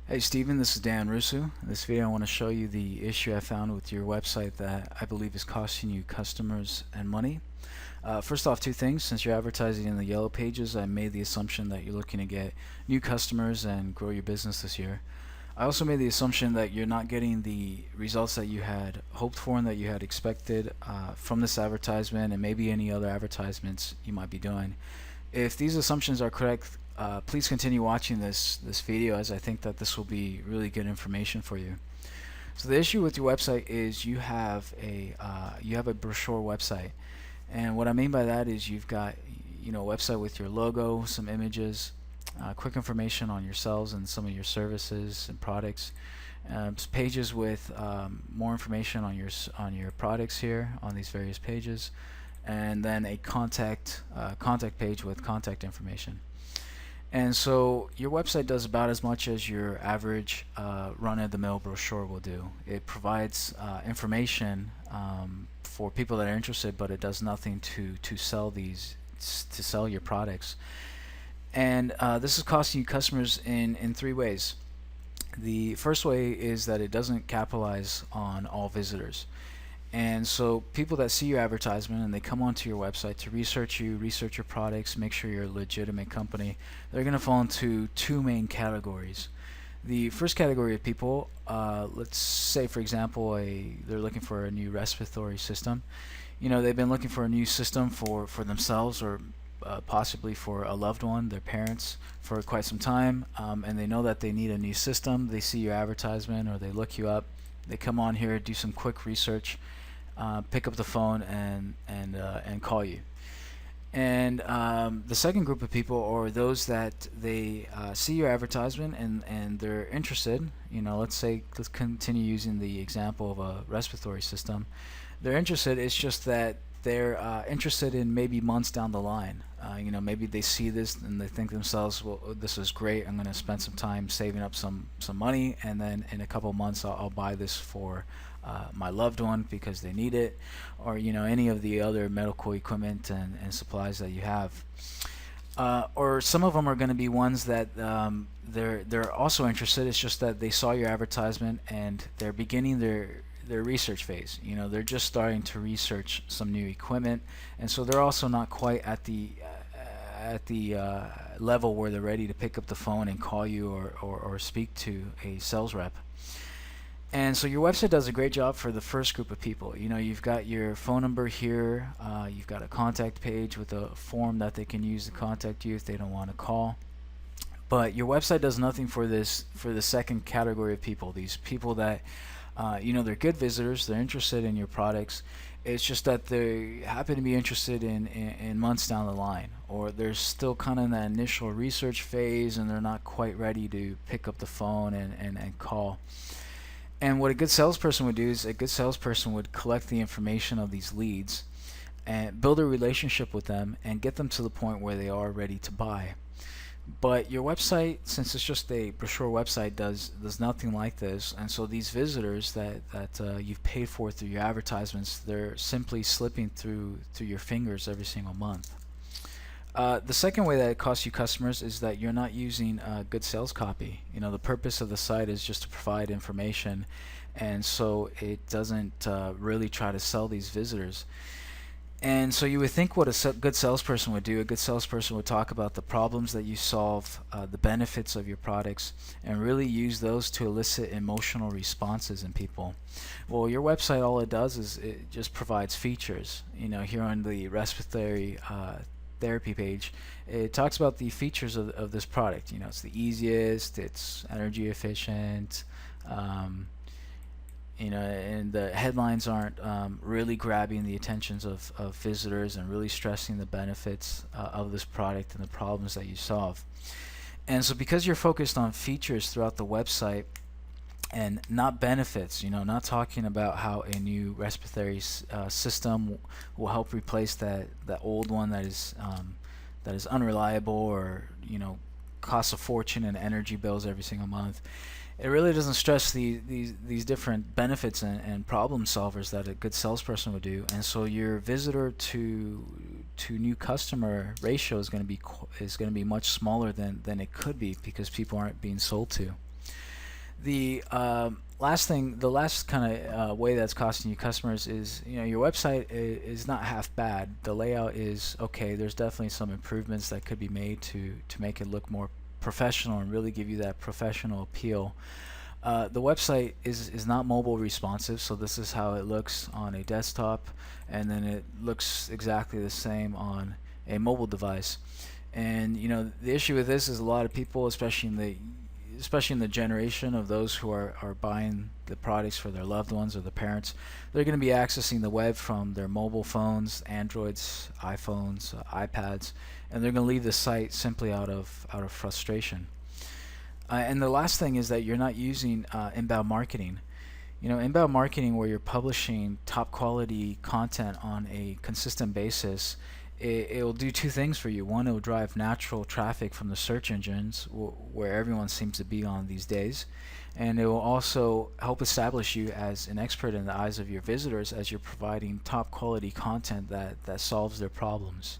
Hey Steven, this is Dan Russo. In this video I want to show you the issue I found with your website that I believe is costing you customers and money. First off, two things. Since you're advertising in the yellow pages, I made the assumption that you're looking to get new customers and grow your business this year. I also made the assumption that you're not getting the results that you had hoped for and that you had expected from this advertisement and maybe any other advertisements you might be doing. If these assumptions are correct, please continue watching this video, as I think that this will be really good information for you. So the issue with your website is you have a brochure website, and what I mean by that is you've got a website with your logo, some images, quick information on yourselves and some of your services and products, pages with more information on your products here on these various pages, and then a contact page with contact information. And so your website does about as much as your average run-of-the-mill brochure will do. It provides information for people that are interested, but it does nothing to sell your products. And this is costing you customers in three ways. The first way is that it doesn't capitalize on all visitors. And so people that see your advertisement and they come onto your website to research you, research your products, make sure you're a legitimate company, they're going to fall into two main categories. The first category of people, let's say for example they're looking for a new respiratory system. They've been looking for a new system for themselves, or possibly for a loved one, their parents, for quite some time, and they know that they need a new system. They see your advertisement or they look you up, they come on here, do some quick research, pick up the phone and call you. And the second group of people are those that they see your advertisement and they're interested. Let's continue using the example of a respiratory system. They're interested. It's just that they're interested in maybe months down the line. Maybe they see this and they think to themselves, well, this is great, I'm going to spend some time saving up some money, and then in a couple months I'll buy this for my loved one because they need it, or any of the other medical equipment and supplies that you have. Or some of them are going to be ones that they're also interested. It's just that they saw your advertisement and they're beginning their research phase. They're just starting to research some new equipment, and so they're also not quite at the level where they're ready to pick up the phone and call you or speak to a sales rep. And so your website does a great job for the first group of people. You've got your phone number here, you've got a contact page with a form that they can use to contact you if they don't want to call. But your website does nothing for the second category of people. These people that they're good visitors, they're interested in your products. It's just that they happen to be interested in months down the line, or they're still kind of in that initial research phase and they're not quite ready to pick up the phone and call. And what a good salesperson would do is a good salesperson would collect the information of these leads and build a relationship with them and get them to the point where they are ready to buy. But your website, since it's just a brochure website, does nothing like this. And so these visitors that you've paid for through your advertisements, they're simply slipping through your fingers every single month. The second way that it costs you customers is that you're not using good sales copy. The purpose of the site is just to provide information, and so it doesn't really try to sell these visitors. And so you would think what a good salesperson would do. A good salesperson would talk about the problems that you solve, the benefits of your products, and really use those to elicit emotional responses in people. Well, your website, all it does is it just provides features. Here on the respiratory therapy page, it talks about the features of this product. It's the easiest, it's energy efficient, and the headlines aren't really grabbing the attentions of visitors and really stressing the benefits of this product and the problems that you solve. And so because you're focused on features throughout the website and not benefits, not talking about how a new respiratory system will help replace that old one that is unreliable, or costs a fortune in energy bills every single month. It really doesn't stress these different benefits and problem solvers that a good salesperson would do. And so your visitor to new customer ratio is going to be much smaller than it could be, because people aren't being sold to. The last kind of way that's costing you customers is, your website is not half bad. The layout is okay. There's definitely some improvements that could be made to make it look more professional and really give you that professional appeal. The website is not mobile responsive, so this is how it looks on a desktop, and then it looks exactly the same on a mobile device. And the issue with this is a lot of people, especially in the generation of those who are buying the products for their loved ones or the parents, they're going to be accessing the web from their mobile phones, Androids, iPhones, iPads, and they're going to leave the site simply out of frustration. And the last thing is that you're not using inbound marketing. Inbound marketing, where you're publishing top quality content on a consistent basis, it will do two things for you. One, it will drive natural traffic from the search engines, where everyone seems to be on these days, and it will also help establish you as an expert in the eyes of your visitors, as you're providing top quality content that solves their problems.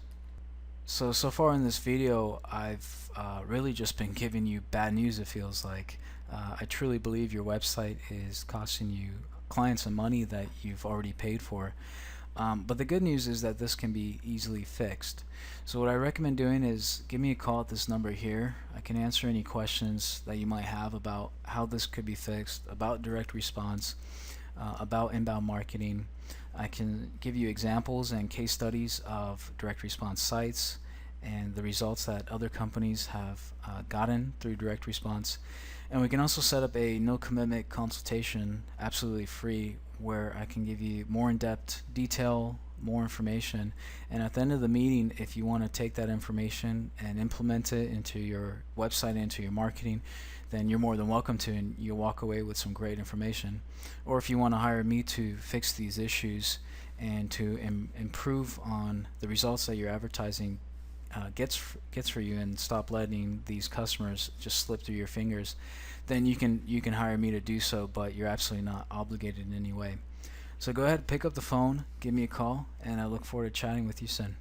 So far in this video, I've really just been giving you bad news, it feels like. I truly believe your website is costing you clients and money that you've already paid for. But the good news is that this can be easily fixed. So what I recommend doing is give me a call at this number here. I can answer any questions that you might have about how this could be fixed, about direct response, about inbound marketing. I can give you examples and case studies of direct response sites and the results that other companies have gotten through direct response. And we can also set up a no commitment consultation, absolutely free, where I can give you more in-depth detail, more information, and at the end of the meeting, if you want to take that information and implement it into your website, into your marketing, then you're more than welcome to, and you'll walk away with some great information. Or if you want to hire me to fix these issues and to improve on the results that your advertising gets for you, and stop letting these customers just slip through your fingers, then you can hire me to do so, but you're absolutely not obligated in any way. So go ahead, pick up the phone, give me a call, and I look forward to chatting with you soon.